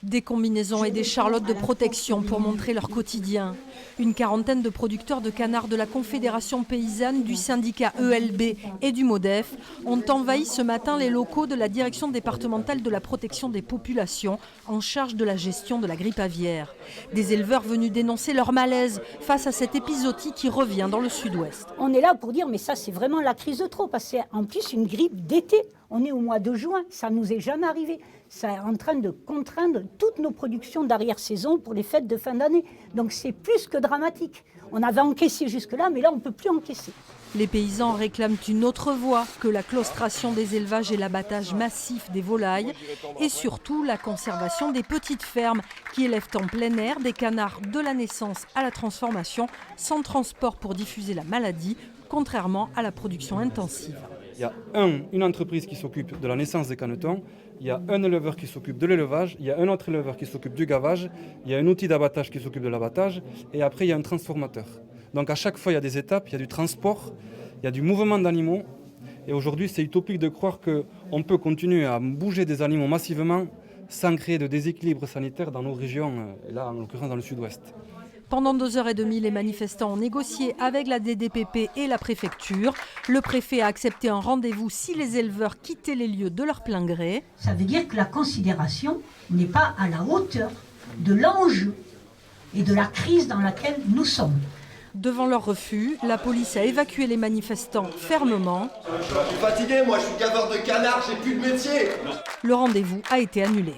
Des combinaisons et des charlottes de protection pour montrer leur quotidien. Une quarantaine de producteurs de canards de la Confédération paysanne, du syndicat ELB et du MODEF ont envahi ce matin les locaux de la direction départementale de la protection des populations en charge de la gestion de la grippe aviaire. Des éleveurs venus dénoncer leur malaise face à cette épizootie qui revient dans le sud-ouest. On est là pour dire mais ça c'est vraiment la crise de trop parce que c'est en plus une grippe d'été. On est au mois de juin, ça ne nous est jamais arrivé. Ça est en train de contraindre toutes nos productions d'arrière-saison pour les fêtes de fin d'année. Donc c'est plus que dramatique. On avait encaissé jusque-là, mais là on ne peut plus encaisser. Les paysans réclament une autre voie que la claustration des élevages et l'abattage massif des volailles et surtout la conservation des petites fermes qui élèvent en plein air des canards de la naissance à la transformation sans transport pour diffuser la maladie, contrairement à la production intensive. Il y a une entreprise qui s'occupe de la naissance des canetons, il y a un éleveur qui s'occupe de l'élevage, il y a un autre éleveur qui s'occupe du gavage, il y a un outil d'abattage qui s'occupe de l'abattage et après il y a un transformateur. Donc à chaque fois il y a des étapes, il y a du transport, il y a du mouvement d'animaux et aujourd'hui c'est utopique de croire qu'on peut continuer à bouger des animaux massivement sans créer de déséquilibre sanitaire dans nos régions, et là en l'occurrence dans le sud-ouest. Pendant 2h30, les manifestants ont négocié avec la DDPP et la préfecture. Le préfet a accepté un rendez-vous si les éleveurs quittaient les lieux de leur plein gré. Ça veut dire que la considération n'est pas à la hauteur de l'enjeu et de la crise dans laquelle nous sommes. Devant leur refus, la police a évacué les manifestants fermement. Je suis fatigué, moi je suis gaveur de canards, j'ai plus de métier. Le rendez-vous a été annulé.